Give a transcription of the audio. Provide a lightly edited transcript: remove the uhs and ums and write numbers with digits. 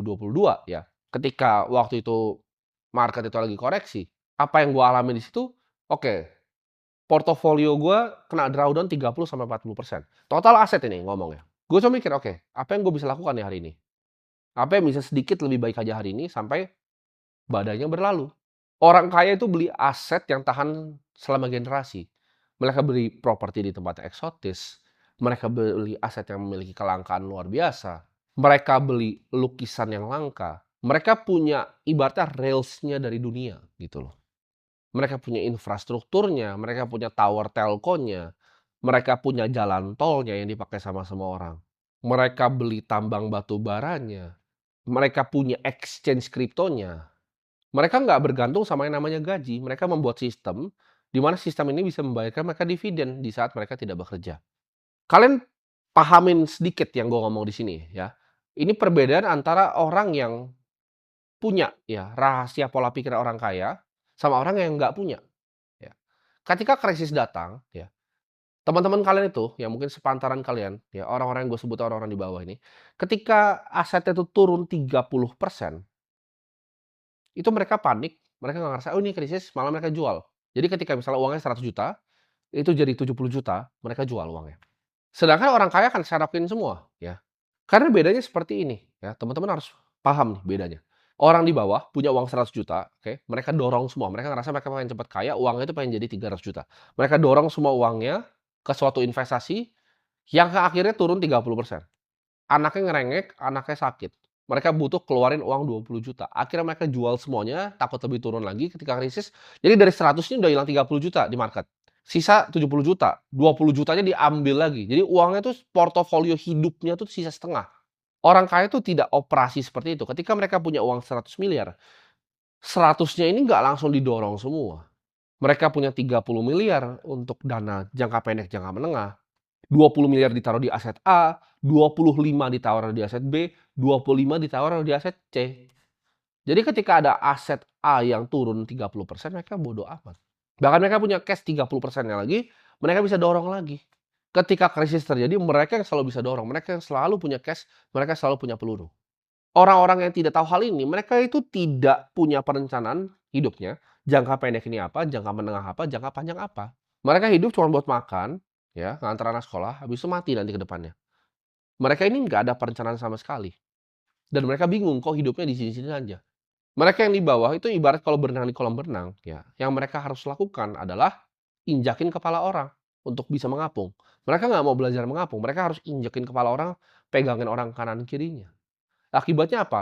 2022 ya, ketika waktu itu market itu lagi koreksi, apa yang gua alami di situ, oke, portofolio gua kena drawdown 30-40%. Total aset ini ngomongnya. Gue cuma mikir, "Oke, apa yang gue bisa lakukan ya hari ini? Apa yang bisa sedikit lebih baik aja hari ini sampai badainya berlalu?" Orang kaya itu beli aset yang tahan selama generasi. Mereka beli properti di tempat eksotis, mereka beli aset yang memiliki kelangkaan luar biasa, mereka beli lukisan yang langka, mereka punya ibaratnya rails-nya dari dunia gitu loh. Mereka punya infrastrukturnya, mereka punya tower telkonya, mereka punya jalan tolnya yang dipakai sama semua orang. Mereka beli tambang batu baranya, mereka punya exchange kriptonya. Mereka nggak bergantung sama yang namanya gaji, mereka membuat sistem, di mana sistem ini bisa membayarkan mereka dividen di saat mereka tidak bekerja. Kalian pahamin sedikit yang gue ngomong di sini ya. Ini perbedaan antara orang yang punya ya rahasia pola pikir orang kaya, sama orang yang nggak punya. Ya. Ketika krisis datang, ya, teman-teman kalian itu, yang mungkin sepantaran kalian, ya, orang-orang yang gue sebut orang-orang di bawah ini, ketika asetnya itu turun 30%, itu mereka panik, mereka nggak ngerasa, "Oh ini krisis," malah mereka jual. Jadi ketika misalnya uangnya 100 juta, itu jadi 70 juta, mereka jual uangnya. Sedangkan orang kaya akan serokin semua, ya. Karena bedanya seperti ini, ya, teman-teman harus paham nih bedanya. Orang di bawah punya uang 100 juta, oke, mereka dorong semua, mereka ngerasa mereka pengen cepat kaya, uangnya itu pengen jadi 300 juta. Mereka dorong semua uangnya ke suatu investasi yang akhirnya turun 30%. Anaknya ngerengek, anaknya sakit. Mereka butuh keluarin uang 20 juta. Akhirnya mereka jual semuanya, takut lebih turun lagi ketika krisis. Jadi dari 100 ini udah hilang 30 juta di market. Sisa 70 juta, 20 jutanya diambil lagi. Jadi uangnya tuh portofolio hidupnya tuh sisa setengah. Orang kaya tuh tidak operasi seperti itu. Ketika mereka punya uang 100 miliar, 100-nya ini nggak langsung didorong semua. Mereka punya 30 miliar untuk dana jangka pendek, jangka menengah. 20 miliar ditaruh di aset A, 25 ditaruh di aset B, 25 ditaruh di aset C. Jadi ketika ada aset A yang turun 30%, mereka bodo amat. Bahkan mereka punya cash 30%-nya lagi, mereka bisa dorong lagi. Ketika krisis terjadi, mereka yang selalu bisa dorong, mereka yang selalu punya cash, mereka selalu punya peluru. Orang-orang yang tidak tahu hal ini, mereka itu tidak punya perencanaan hidupnya, jangka pendek ini apa, jangka menengah apa, jangka panjang apa. Mereka hidup cuma buat makan, ya, ngantar anak sekolah, habis itu mati nanti ke depannya. Mereka ini nggak ada perencanaan sama sekali. Dan mereka bingung kok hidupnya di sini-sini aja. Mereka yang di bawah itu ibarat kalau berenang di kolam berenang, ya, yang mereka harus lakukan adalah injakin kepala orang untuk bisa mengapung. Mereka nggak mau belajar mengapung, mereka harus injekin kepala orang, pegangin orang kanan kirinya. Akibatnya apa?